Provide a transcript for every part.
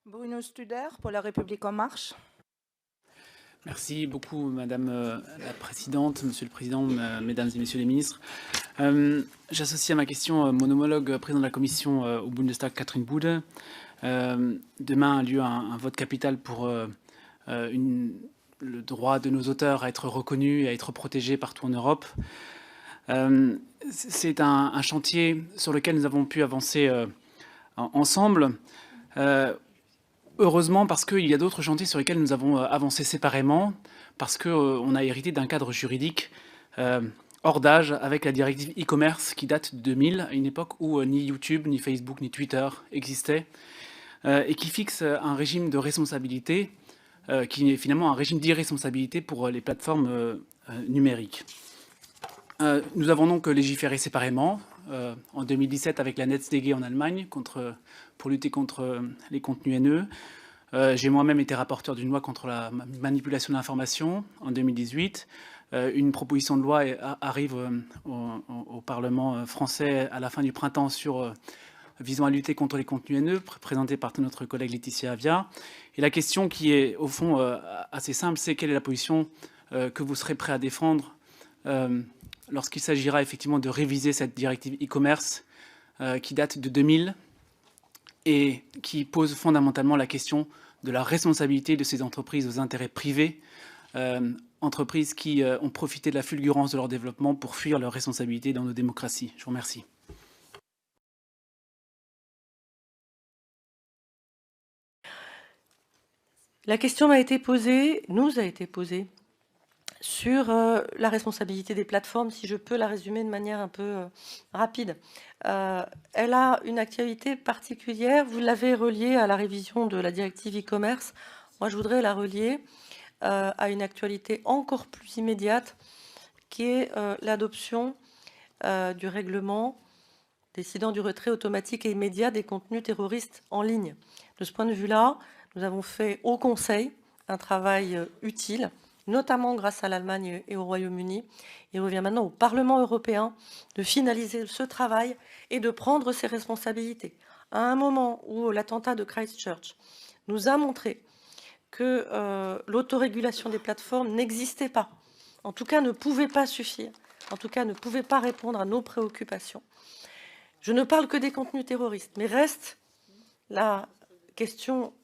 Bruno Studer pour La République En Marche. Merci beaucoup, Madame la Présidente, Monsieur le Président, Mesdames et Messieurs les ministres. J'associe à ma question mon homologue président de la Commission au Bundestag, Catherine Boude. Demain a lieu un vote capital pour le droit de nos auteurs à être reconnus et à être protégés partout en Europe. C'est un chantier sur lequel nous avons pu avancer ensemble. Heureusement, parce qu'il y a d'autres chantiers sur lesquels nous avons avancé séparément, parce qu'on a hérité d'un cadre juridique hors d'âge avec la directive e-commerce qui date de 2000, à une époque où ni YouTube, ni Facebook, ni Twitter existaient, et qui fixe un régime de responsabilité qui est finalement un régime d'irresponsabilité pour les plateformes numériques. Nous avons donc légiféré séparément en 2017 avec la NetzDG en Allemagne pour lutter contre les contenus haineux. J'ai moi-même été rapporteur d'une loi contre la manipulation de l'information en 2018. Une proposition de loi arrive au Parlement français à la fin du printemps visant à lutter contre les contenus haineux, présentée par notre collègue Laetitia Avia. Et la question qui est au fond assez simple, c'est quelle est la position que vous serez prêt à défendre lorsqu'il s'agira effectivement de réviser cette directive e-commerce qui date de 2000 et qui pose fondamentalement la question de la responsabilité de ces entreprises aux intérêts privés, entreprises qui ont profité de la fulgurance de leur développement pour fuir leurs responsabilités dans nos démocraties. Je vous remercie. La question nous a été posée sur la responsabilité des plateformes, si je peux la résumer de manière un peu rapide. Elle a une actualité particulière. Vous l'avez reliée à la révision de la directive e-commerce. Moi, je voudrais la relier à une actualité encore plus immédiate, qui est l'adoption du règlement décidant du retrait automatique et immédiat des contenus terroristes en ligne. De ce point de vue-là, nous avons fait au Conseil un travail utile, notamment grâce à l'Allemagne et au Royaume-Uni. Il revient maintenant au Parlement européen de finaliser ce travail et de prendre ses responsabilités. À un moment où l'attentat de Christchurch nous a montré que l'autorégulation des plateformes n'existait pas, en tout cas ne pouvait pas suffire, en tout cas ne pouvait pas répondre à nos préoccupations. Je ne parle que des contenus terroristes, mais reste la question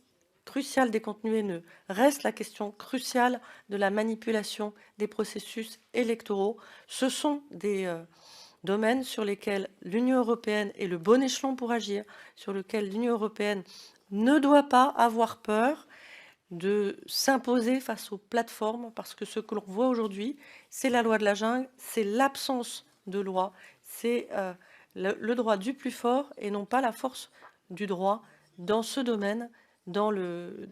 cruciale des contenus haineux, reste la question cruciale de la manipulation des processus électoraux. Ce sont des domaines sur lesquels l'Union européenne est le bon échelon pour agir, sur lesquels l'Union européenne ne doit pas avoir peur de s'imposer face aux plateformes, parce que ce que l'on voit aujourd'hui, c'est la loi de la jungle, c'est l'absence de loi, c'est le droit du plus fort et non pas la force du droit dans ce domaine, dans le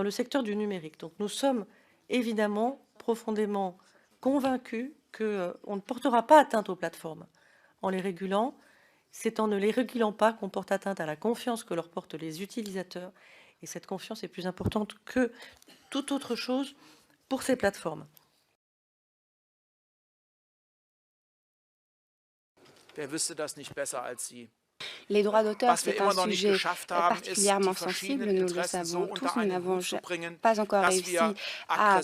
secteur du numérique. Donc nous sommes évidemment profondément convaincus qu'on ne portera pas atteinte aux plateformes en les régulant. C'est en ne les régulant pas qu'on porte atteinte à la confiance que leur portent les utilisateurs. Et cette confiance est plus importante que toute autre chose pour ces plateformes. Wer wüsste das nicht besser als Sie? Les droits d'auteur, c'est un sujet particulièrement sensible, nous le savons tous. Nous n'avons pas encore réussi à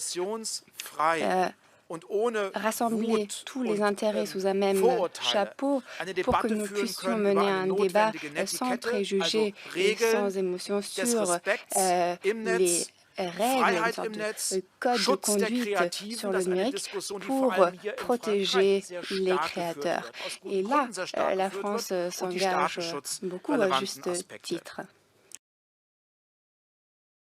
rassembler tous les intérêts sous un même chapeau pour que nous puissions mener un débat sans préjugés et sans émotion sur les règles, une sorte de code de conduite sur le numérique pour protéger les créateurs. Et là, la France s'engage beaucoup à juste titre.